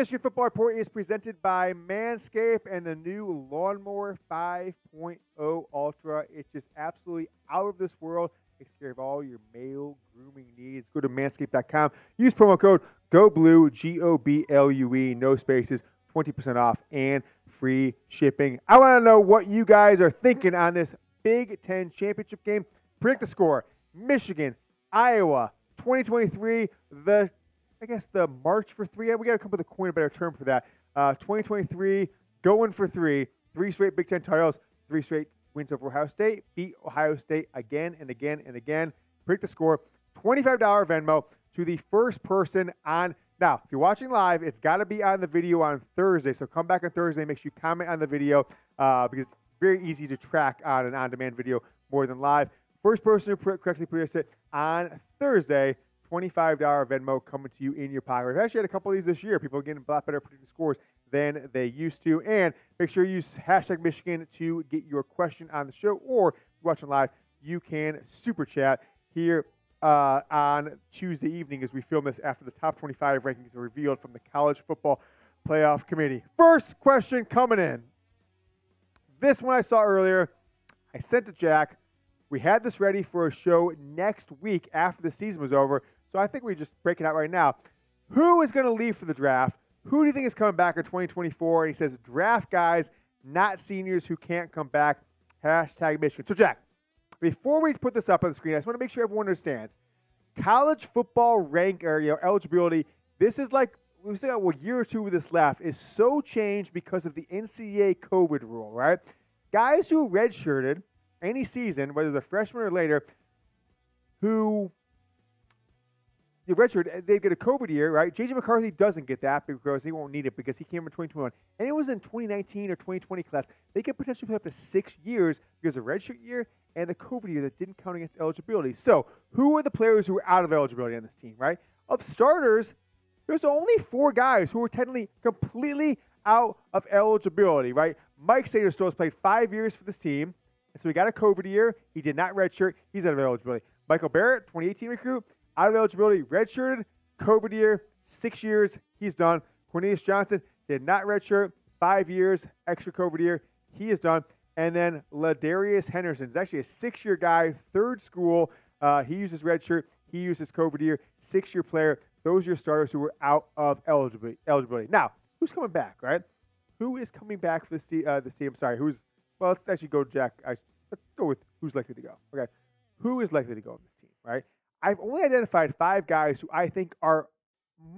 Michigan Football Report is presented by Manscaped and the new Lawnmower 5.0 Ultra. It's just absolutely out of this world. Takes care of all your male grooming needs. Go to manscaped.com. Use promo code GOBLUE, GOBLUE, no spaces, 20% off and free shipping. I want to know what you guys are thinking on this Big Ten championship game. Predict the score. Michigan, Iowa, 2023, the march for three. We got to come up with a better term for that. 2023, going for three straight Big Ten titles, 3 straight wins over Ohio State, beat Ohio State again and again and again. Predict the score. $25 Venmo to the first person on. Now, if you're watching live, it's got to be on the video on Thursday. So come back on Thursday. Make sure you comment on the video because it's very easy to track on an on-demand video more than live. First person to correctly predict it on Thursday, $25 Venmo coming to you in your pocket. We've actually had a couple of these this year. People are getting a lot better predicting scores than they used to. And make sure you use hashtag Michigan to get your question on the show. Or if you're watching live, you can super chat here on Tuesday evening as we film this after the top 25 rankings are revealed from the College Football Playoff Committee. First question coming in. This one I saw earlier. I sent to Jack. We had this ready for a show next week after the season was over, so I think we just break it out right now. Who is going to leave for the draft? Who do you think is coming back in 2024? And he says, draft guys, not seniors who can't come back. Hashtag Michigan. So, Jack, before we put this up on the screen, I just want to make sure everyone understands. College football rank or eligibility, this is like, we still got a year or two with this left, is so changed because of the NCAA COVID rule, right? Guys who redshirted any season, whether they're freshmen or later, who the redshirt, they get a COVID year, right? JJ McCarthy doesn't get that because he won't need it because he came in 2021. And it was in 2019 or 2020 class. They could potentially play up to 6 years because of redshirt year and the COVID year that didn't count against eligibility. So who are the players who are out of eligibility on this team, right? Of starters, there's only 4 guys who are technically completely out of eligibility, right? Mike Sainristil has played 5 years for this team. So he got a COVID year. He did not redshirt. He's out of eligibility. Michael Barrett, 2018 recruit, out of eligibility, redshirted, COVID year, 6 years, he's done. Cornelius Johnson did not redshirt, 5 years, extra COVID year, he is done. And then Ladarius Henderson is actually a 6-year guy, third school. He uses redshirt, he uses COVID year, 6-year player. Those are your starters who were out of eligibility. Now, who's coming back, right? Who is coming back for the team? Sorry, well, let's actually go, Jack. Let's go with who's likely to go. Okay, who is likely to go on this team, right? I've only identified 5 guys who I think are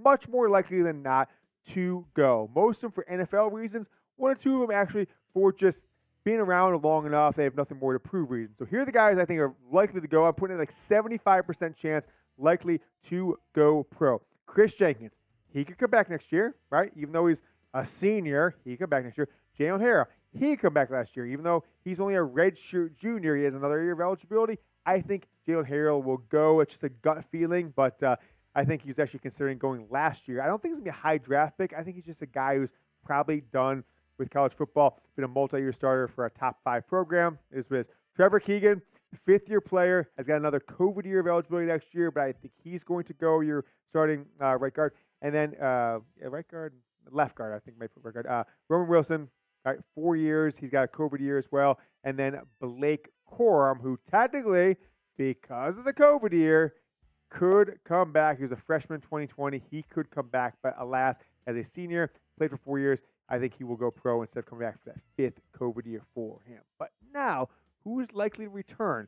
much more likely than not to go. Most of them for NFL reasons. 1 or 2 of them actually for just being around long enough. They have nothing more to prove reasons. So here are the guys I think are likely to go. I'm putting in like 75% chance likely to go pro. Chris Jenkins, he could come back next year, right? Even though he's a senior, he could come back next year. Jalen Hara, he could come back last year. Even though he's only a redshirt junior, he has another year of eligibility. I think Jalen Hara will go. It's just a gut feeling, but I think he's actually considering going last year. I don't think he's going to be a high draft pick. I think he's just a guy who's probably done with college football, been a multi-year starter for a top 5 program. Is with Trevor Keegan, 5th-year player, has got another COVID year of eligibility next year, but I think he's going to go. You're starting right guard. And then right guard, left guard, I think, might put right guard. Roman Wilson, right, 4 years. He's got a COVID year as well. And then Blake Corum, who technically, because of the COVID year, could come back. He was a freshman in 2020. He could come back, but alas, as a senior, played for 4 years. I think he will go pro instead of coming back for that 5th COVID year for him. But now, who is likely to return?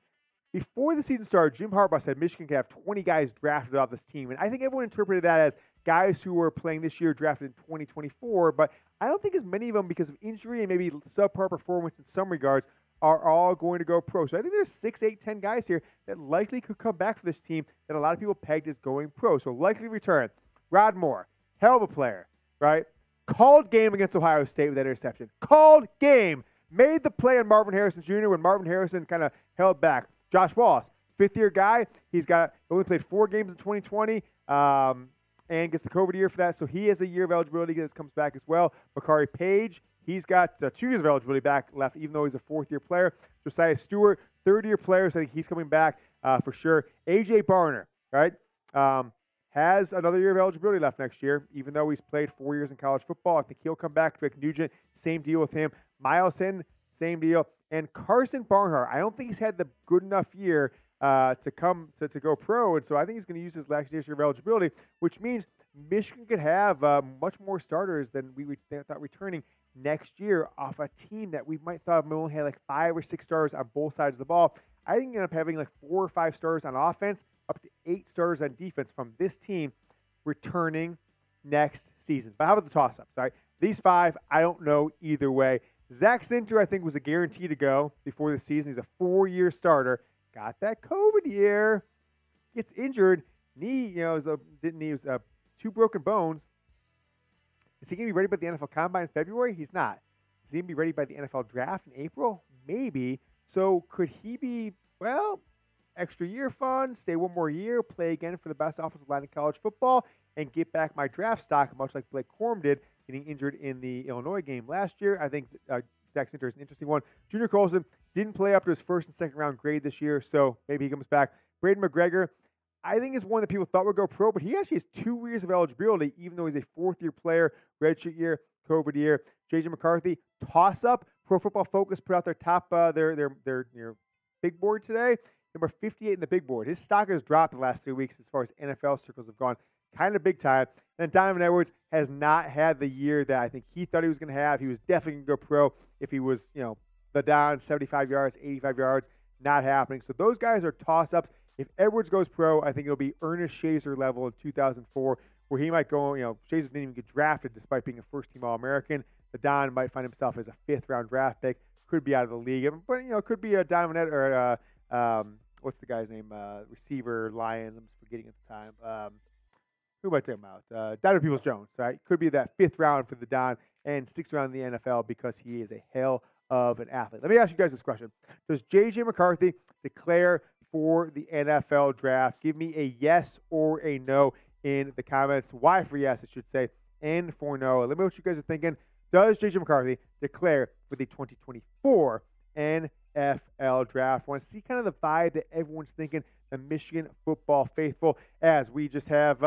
Before the season started, Jim Harbaugh said Michigan could have 20 guys drafted off this team. And I think everyone interpreted that as guys who were playing this year drafted in 2024. But I don't think as many of them, because of injury and maybe subpar performance in some regards, are all going to go pro. So I think there's 6, 8, 10 guys here that likely could come back for this team that a lot of people pegged as going pro. So likely return. Rod Moore, hell of a player, right? Called game against Ohio State with that interception. Called game. Made the play on Marvin Harrison Jr. when Marvin Harrison kind of held back. Josh Wallace, 5th-year guy. He's only played 4 games in 2020 and gets the COVID year for that. So he has a year of eligibility that comes back as well. Bakari Page, he's got 2 years of eligibility back left, even though he's a 4th-year player. Josiah Stewart, 3rd-year player, so I think he's coming back for sure. A.J. Barner, right? has another year of eligibility left next year, even though he's played 4 years in college football. I think he'll come back. Drake Nugent, same deal with him. Miles Hinton, same deal. And Carson Barnhart, I don't think he's had the good enough year to go pro, and so I think he's going to use his last year of eligibility, which means Michigan could have much more starters than we thought returning next year off a team that we might thought only had like 5 or 6 stars on both sides of the ball. I think you end up having like 4 or 5 stars on offense, up to 8 stars on defense from this team returning next season. But how about the toss-ups, right? These 5, I don't know either way. Zach Sinter, I think, was a guarantee to go before the season. He's a 4-year starter. Got that COVID year. Gets injured. Knee, didn't knee, was 2 broken bones. Is he going to be ready by the NFL Combine in February? He's not. Is he going to be ready by the NFL Draft in April? Maybe. So could he be, extra year fun, stay 1 more year, play again for the best offensive line in college football, and get back my draft stock, much like Blake Corum did, getting injured in the Illinois game last year? I think Zach Sinter is an interesting one. Junior Colson didn't play up to his first and second round grade this year, so maybe he comes back. Braden McGregor, I think is one that people thought would go pro, but he actually has 2 years of eligibility, even though he's a 4th-year player, redshirt year, COVID year. JJ McCarthy, toss-up. Pro Football Focus put out their top, their big board today. Number 58 in the big board. His stock has dropped the last 3 weeks as far as NFL circles have gone kind of big time. And Donovan Edwards has not had the year that I think he thought he was going to have. He was definitely going to go pro if he was, the down 75 yards, 85 yards, not happening. So those guys are toss-ups. If Edwards goes pro, I think it'll be Ernest Shazer level in 2004, where he might go, Shazer didn't even get drafted despite being a first-team All-American. The Don might find himself as a 5th-round draft pick. Could be out of the league. But, could be a Donovan Edwards, or what's the guy's name? Receiver, Lions. I'm forgetting at the time. Who am I talking about? Donovan Peoples-Jones, right? Could be that 5th round for the Don and sticks around in the NFL because he is a hell of an athlete. Let me ask you guys this question. Does JJ McCarthy declare for the NFL draft? Give me a yes or a no in the comments. Y for yes, I should say, and for no. Let me know what you guys are thinking. Does JJ McCarthy declare for the 2024 NFL draft? I want to see kind of the vibe that everyone's thinking, the Michigan football faithful, as we just have,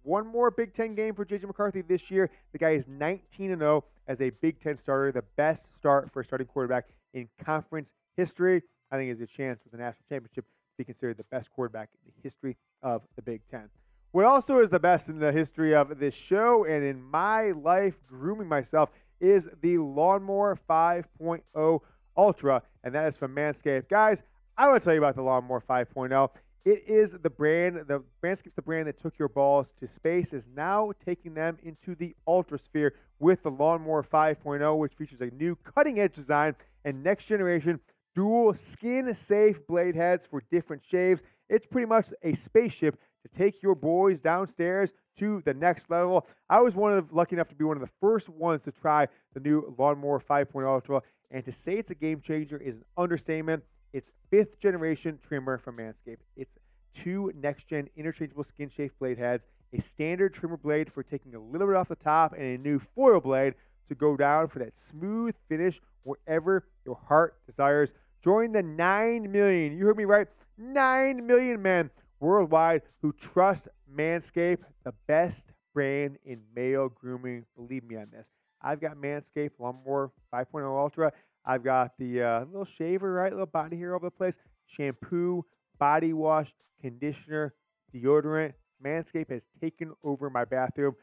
one more Big Ten game for JJ McCarthy this year. The guy is 19-0 as a Big Ten starter, the best start for a starting quarterback in conference history. I think he has a chance with the national championship to be considered the best quarterback in the history of the Big Ten. What also is the best in the history of this show and in my life, grooming myself, is the Lawnmower 5.0 Ultra, and that is from Manscaped. Guys, I want to tell you about the Lawnmower 5.0. It is the brand, Manscaped, the brand that took your balls to space, is now taking them into the Ultra sphere with the Lawnmower 5.0, which features a new cutting-edge design and next-generation dual skin-safe blade heads for different shaves. It's pretty much a spaceship to take your boys downstairs to the next level. I was lucky enough to be one of the first ones to try the new Lawnmower 5.0 Ultra, and to say it's a game changer is an understatement. It's 5th generation trimmer from Manscaped. It's 2 next-gen interchangeable skin-safe blade heads, a standard trimmer blade for taking a little bit off the top, and a new foil blade to go down for that smooth finish wherever your heart desires. Join the 9 million, you heard me right, 9 million men worldwide who trust Manscaped, the best brand in male grooming. Believe me on this. I've got Manscaped Lawnmower 5.0 Ultra. I've got the little shaver, right? Little body hair over the place. Shampoo, body wash, conditioner, deodorant. Manscaped has taken over my bathroom.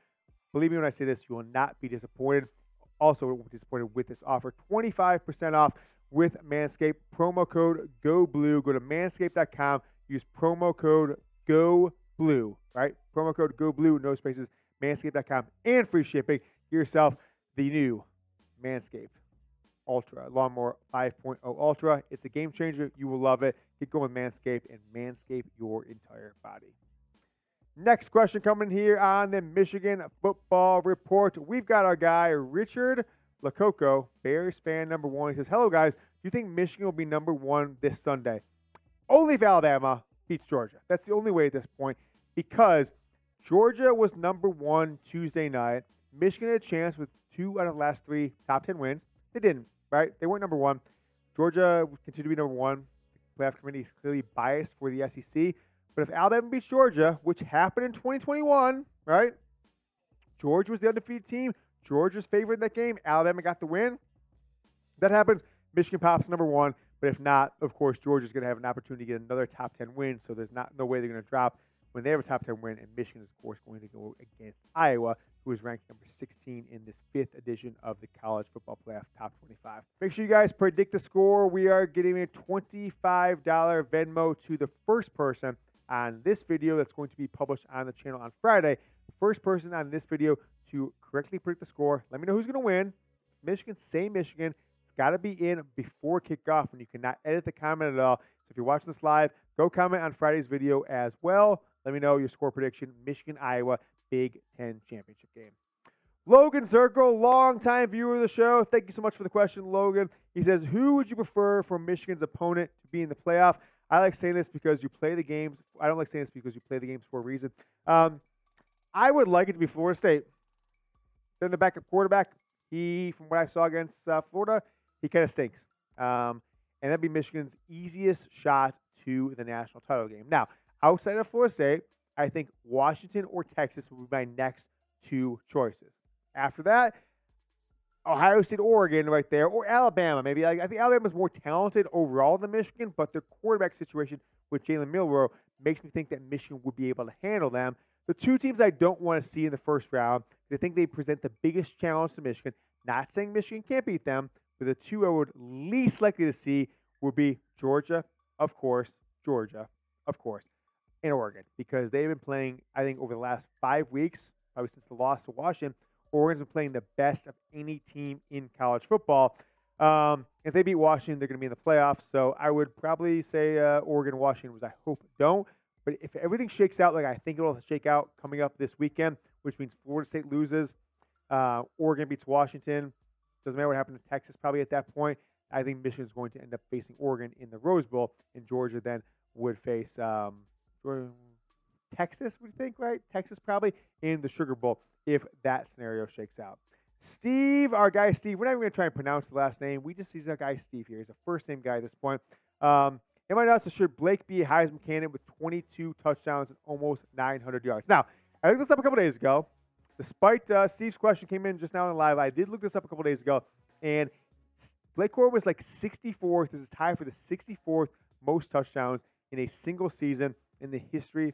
Believe me when I say this, you will not be disappointed. Also disappointed with this offer. 25% off with Manscaped. Promo code GOBLUE. Go to manscaped.com. Use promo code GOBLUE, right? Promo code GOBLUE, no spaces, manscaped.com, and free shipping. Get yourself the new Manscaped Ultra, Lawnmower 5.0 Ultra. It's a game changer. You will love it. Get going with Manscaped and Manscaped your entire body. Next question coming here on the Michigan Football Report. We've got our guy, Richard Lococo, Bears fan number 1. He says, hello, guys. Do you think Michigan will be number 1 this Sunday? Only if Alabama beats Georgia. That's the only way at this point, because Georgia was number 1 Tuesday night. Michigan had a chance with 2 out of the last 3 top 10 wins. They didn't, right? They weren't number 1. Georgia continued to be number 1. The playoff committee is clearly biased for the SEC. But if Alabama beats Georgia, which happened in 2021, right? Georgia was the undefeated team. Georgia's favored in that game. Alabama got the win. That happens. Michigan pops number 1. But if not, of course, Georgia's going to have an opportunity to get another top 10 win. So there's no way they're going to drop when they have a top 10 win. And Michigan is, of course, going to go against Iowa, who is ranked number 16 in this 5th edition of the College Football Playoff Top 25. Make sure you guys predict the score. We are getting a $25 Venmo to the first person on this video that's going to be published on the channel on Friday. The first person on this video to correctly predict the score. Let me know who's going to win. Michigan, say Michigan. It's got to be in before kickoff, and you cannot edit the comment at all. So if you're watching this live, go comment on Friday's video as well. Let me know your score prediction. Michigan, Iowa, Big Ten championship game. Logan Circle, longtime viewer of the show. Thank you so much for the question, Logan. He says, who would you prefer for Michigan's opponent to be in the playoff? I like saying this because you play the games. I don't like saying this because you play the games for a reason. I would like it to be Florida State. Then the backup quarterback, from what I saw against Florida, he kind of stinks. And that'd be Michigan's easiest shot to the national title game. Now, outside of Florida State, I think Washington or Texas would be my next 2 choices. After that, Ohio State, Oregon right there, or Alabama maybe. I think Alabama's more talented overall than Michigan, but their quarterback situation with Jalen Milroe makes me think that Michigan would be able to handle them. The 2 teams I don't want to see in the first round, I think they present the biggest challenge to Michigan. Not saying Michigan can't beat them, but the 2 I would least likely to see would be Georgia, of course, and Oregon, because they've been playing, I think, over the last 5 weeks, probably since the loss to Washington, Oregon's been playing the best of any team in college football. If they beat Washington, they're going to be in the playoffs. So I would probably say Oregon, Washington, which I hope don't. But if everything shakes out like I think it will shake out coming up this weekend, which means Florida State loses, Oregon beats Washington, doesn't matter what happened to Texas probably at that point, I think Michigan's going to end up facing Oregon in the Rose Bowl, and Georgia then would face Texas, we think, right? Texas probably in the Sugar Bowl if that scenario shakes out. Steve, our guy Steve, we're not even going to try and pronounce the last name. We just see our guy Steve here. He's a first-name guy at this point. Am I nuts? Should Blake be a Heisman candidate with 22 touchdowns and almost 900 yards? Now, I looked this up a couple days ago. Despite Steve's question came in just now in live, I did look this up a couple days ago, and Blake Corum was like 64th. This is tied for the 64th most touchdowns in a single season in the history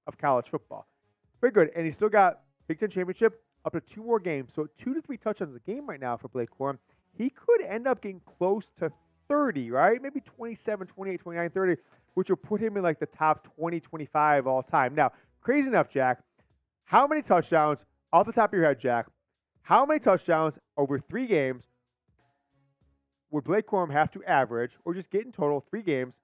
of college football. Very good. And he's still got Big Ten championship up to 2 more games. So 2 to 3 touchdowns a game right now for Blake Corum. He could end up getting close to 30, right? Maybe 27, 28, 29, 30, which will put him in like the top 20, 25 all time. Now, crazy enough, Jack, how many touchdowns, off the top of your head, Jack, how many touchdowns over 3 games would Blake Corum have to average, or just get in total 3 games,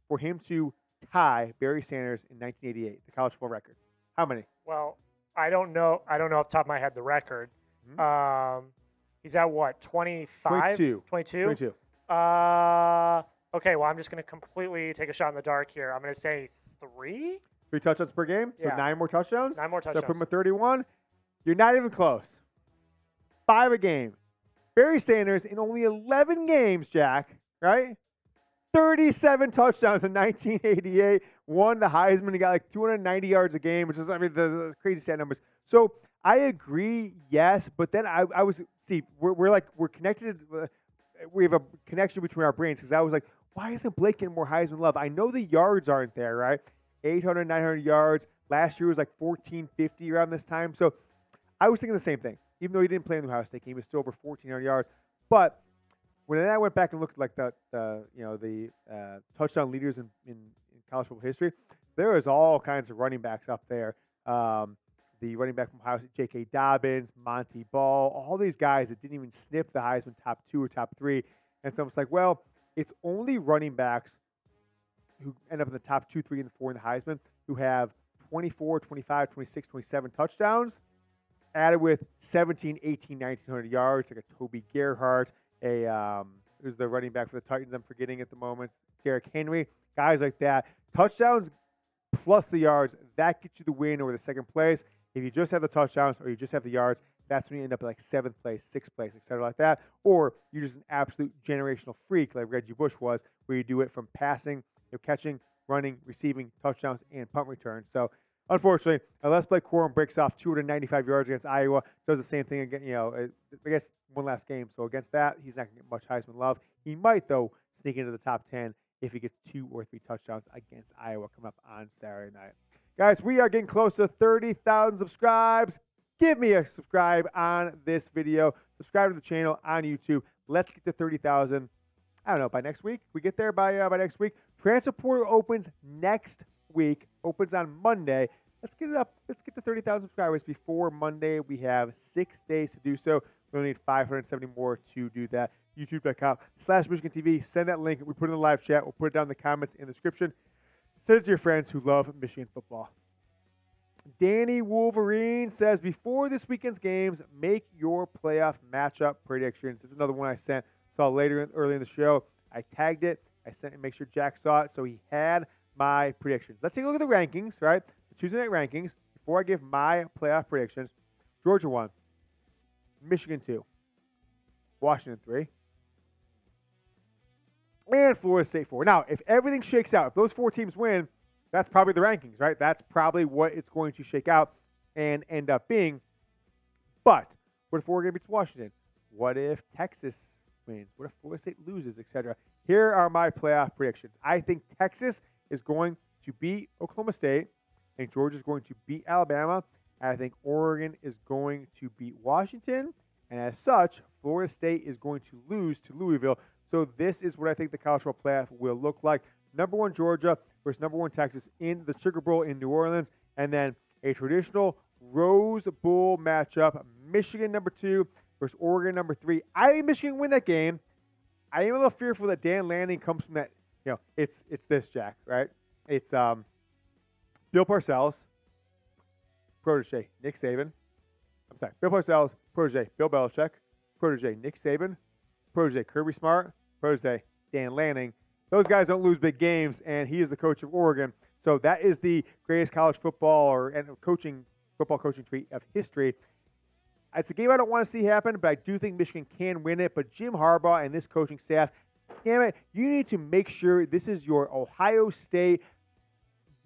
for him to tie Barry Sanders in 1988, the college football record? How many? Well, I don't know off the top of my head the record. Mm-hmm. He's at what, 25? 22. 22? Okay, well, I'm just going to completely take a shot in the dark here. I'm going to say 3? 3 touchdowns per game? So Yeah. 9 more touchdowns? 9 more touchdowns. So put him at 31. You're not even close. 5 a game. Barry Sanders in only 11 games, Jack, right? 37 touchdowns in 1988. Won the Heisman. He got like 290 yards a game, which is, I mean, the crazy stat numbers. So I agree, yes, but then I was, Steve, we're connected. We have a connection between our brains, because I was like, why isn't Blake getting more Heisman love? I know the yards aren't there, right? 800, 900 yards. Last year was like 1450 around this time. So I was thinking the same thing. Even though he didn't play in the Ohio State game, he was still over 1,400 yards. But when I went back and looked at like the touchdown leaders in college football history, there was all kinds of running backs up there. The running back from Ohio State, J.K. Dobbins, Monty Ball, all these guys that didn't even sniff the Heisman top 2 or top 3. And so it's like, well, it's only running backs who end up in the top 2, 3, and 4 in the Heisman who have 24, 25, 26, 27 touchdowns, added with 17, 18, 1,900 yards, like a Toby Gerhart, who's the running back for the Titans, I'm forgetting at the moment, Derrick Henry, guys like that. Touchdowns plus the yards, that gets you the win or the second place. If you just have the touchdowns or you just have the yards, that's when you end up at like 7th place, 6th place, et cetera, like that. Or you're just an absolute generational freak like Reggie Bush was, where you do it from passing, catching running, receiving, touchdowns, and punt returns. So, unfortunately, unless Blake Corum breaks off 295 yards against Iowa, does the same thing again, I guess one last game. So against that, he's not going to get much Heisman love. He might, though, sneak into the top 10 if he gets 2 or 3 touchdowns against Iowa coming up on Saturday night. Guys, we are getting close to 30,000 subscribes. Give me a subscribe on this video. Subscribe to the channel on YouTube. Let's get to 30,000. I don't know, by next week? We get there by next week. Transfer portal opens next week. Opens on Monday. Let's get it up. Let's get to 30,000 subscribers before Monday. We have 6 days to do so. We only need 570 more to do that. YouTube.com/Michigan TV. Send that link. We put it in the live chat. We'll put it down in the comments in the description. Send it to your friends who love Michigan football. Danny Wolverine says, before this weekend's games, make your playoff matchup predictions. This is another one I saw early in the show. I tagged it. I sent it, make sure Jack saw it, so he had my predictions. Let's take a look at the rankings, right? The Tuesday night rankings. Before I give my playoff predictions, Georgia 1, Michigan 2, Washington 3, and Florida State 4. Now, if everything shakes out, if those 4 teams win, that's probably the rankings, right? That's probably what it's going to shake out and end up being. But what if Oregon beats Washington? What if Texas wins? What if Florida State loses, etc.? Here are my playoff predictions. I think Texas is going to beat Oklahoma State. I think Georgia is going to beat Alabama. And I think Oregon is going to beat Washington. And as such, Florida State is going to lose to Louisville. So this is what I think the college football playoff will look like. Number 1 Georgia versus number 1 Texas in the Sugar Bowl in New Orleans. And then a traditional Rose Bowl matchup. Michigan number 2 versus Oregon number 3. I think Michigan win that game. I am a little fearful that Dan Lanning comes from that. It's this, Jack, right? It's Bill Parcells, protege Nick Saban. I'm sorry, Bill Parcells, protege Bill Belichick, protege Nick Saban, protege Kirby Smart, protege Dan Lanning. Those guys don't lose big games, and he is the coach of Oregon. So that is the greatest college football football coaching tree of history. It's a game I don't want to see happen, but I do think Michigan can win it. But Jim Harbaugh and this coaching staff, damn it, you need to make sure this is your Ohio State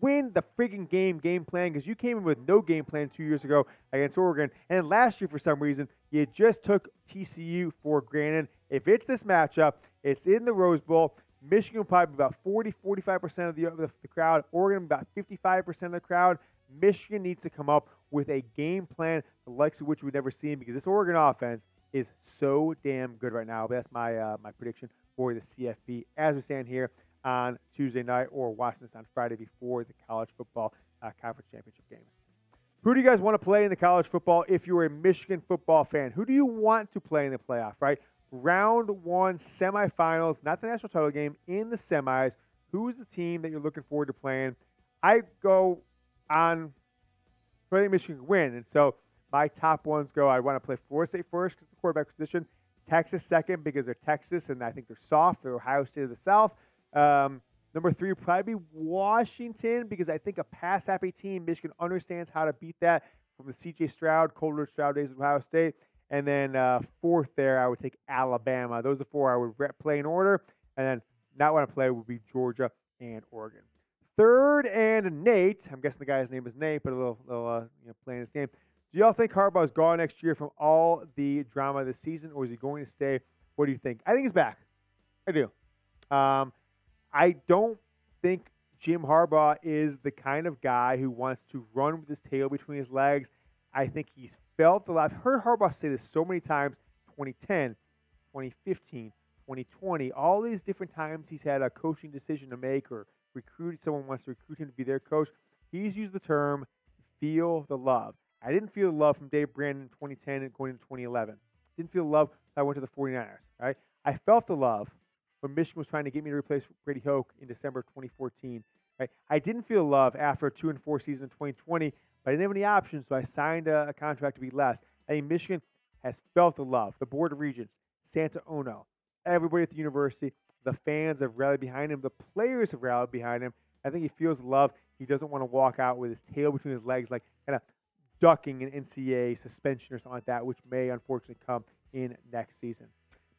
win the freaking game plan, because you came in with no game plan 2 years ago against Oregon. And last year, for some reason, you just took TCU for granted. If it's this matchup, it's in the Rose Bowl. Michigan will probably be about 40-45% of the crowd. Oregon about 55% of the crowd. Michigan needs to come up with a game plan, the likes of which we've never seen, because this Oregon offense is so damn good right now. But that's my prediction for the CFB as we stand here on Tuesday night, or watching this on Friday before the college football conference championship games. Who do you guys want to play in the college football if you're a Michigan football fan? Who do you want to play in the playoff, right? Round 1 semifinals, not the national title game, in the semis. Who is the team that you're looking forward to playing? I go on I think Michigan can win. And so my top ones go, I want to play Florida State first because of the quarterback position, Texas second because they're Texas and I think they're soft. They're Ohio State of the South. Number 3 would probably be Washington because I think a pass-happy team, Michigan understands how to beat that from the C.J. Stroud, Colder Stroud days of Ohio State. And then 4th there, I would take Alabama. Those are 4 I would play in order. And then not want to play would be Georgia and Oregon. 3rd and Nate. I'm guessing the guy's name is Nate, but a little playing his game. Do y'all think Harbaugh is gone next year from all the drama this season, or is he going to stay? What do you think? I think he's back. I do. I don't think Jim Harbaugh is the kind of guy who wants to run with his tail between his legs. I think he's felt a lot. I've heard Harbaugh say this so many times, 2010, 2015, 2020, all these different times he's had a coaching decision to make or someone wants to recruit him to be their coach. He's used the term feel the love. I didn't feel the love from Dave Brandon in 2010 and going into 2011. Didn't feel the love when I went to the 49ers, right? I felt the love when Michigan was trying to get me to replace Brady Hoke in December of 2014, right? I didn't feel love after a 2-4 season in 2020, but I didn't have any options, so I signed a contract to be less. I think Michigan has felt the love. The Board of Regents, Santa Ono, everybody at the university, the fans have rallied behind him. The players have rallied behind him. I think he feels love. He doesn't want to walk out with his tail between his legs, like kind of ducking an NCAA suspension or something like that, which may unfortunately come in next season.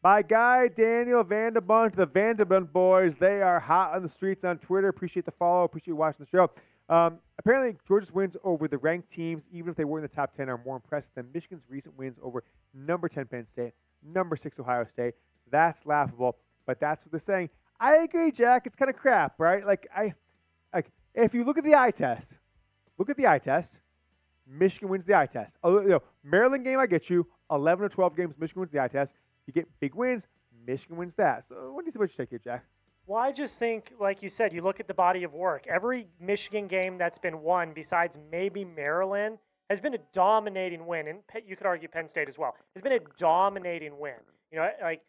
My guy, Daniel Vanderbunt, the Vanderbunt boys, they are hot on the streets on Twitter. Appreciate the follow. Appreciate you watching the show. Apparently, Georgia's wins over the ranked teams, even if they were in the top 10, are more impressive than Michigan's recent wins over number 10 Penn State, number 6 Ohio State. That's laughable, but that's what they're saying. I agree, Jack. It's kind of crap, right? Like if you look at the eye test, Michigan wins the eye test. Maryland game, I get you. 11 or 12 games, Michigan wins the eye test. You get big wins, Michigan wins that. So what do you take here, Jack? Well, I just think, like you said, you look at the body of work. Every Michigan game that's been won, besides maybe Maryland, has been a dominating win. And you could argue Penn State as well. It's been a dominating win. You know, like,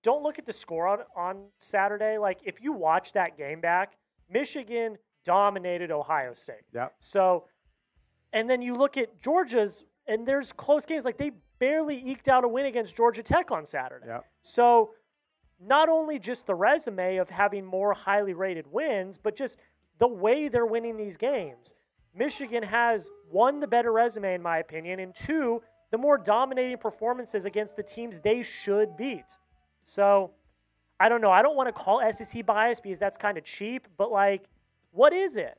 don't look at the score on Saturday. Like, if you watch that game back, Michigan dominated Ohio State. Yeah. So, and then you look at Georgia's, and there's close games. Like, they barely eked out a win against Georgia Tech on Saturday. Yeah. So, not only just the resume of having more highly rated wins, but just the way they're winning these games. Michigan has, one, the better resume, in my opinion, and two, the more dominating performances against the teams they should beat. So, I don't know. I don't want to call SEC bias because that's kind of cheap, but, like, what is it?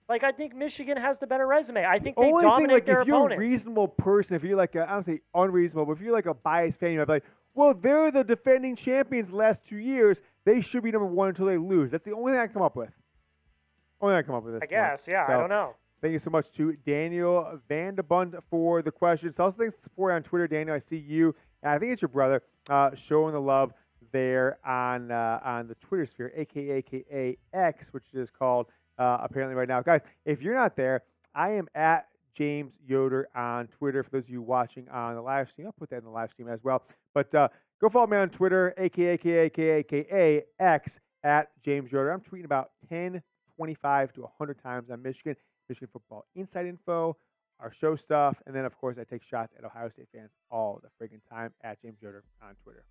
Like, I think Michigan has the better resume. I think they dominate their opponents. If you're a reasonable person, if you're like, I don't say unreasonable, but if you're like a biased fan, you're like, well, they're the defending champions the last 2 years. They should be number one until they lose. That's the only thing I can come up with. I guess, yeah. So, I don't know. Thank you so much to Daniel Vanderbunt for the questions. Also, thanks for the support on Twitter, Daniel. I see you, and I think it's your brother, showing the love there on the Twitter sphere, aka X, which is called apparently right now. Guys, if you're not there, I am at James Yoder on Twitter. For those of you watching on the live stream, I'll put that in the live stream as well. But go follow me on Twitter, aka X, at James Yoder. I'm tweeting about 10, 25 to 100 times on Michigan football inside info, our show stuff, and then, of course, I take shots at Ohio State fans all the friggin' time at James Yoder on Twitter.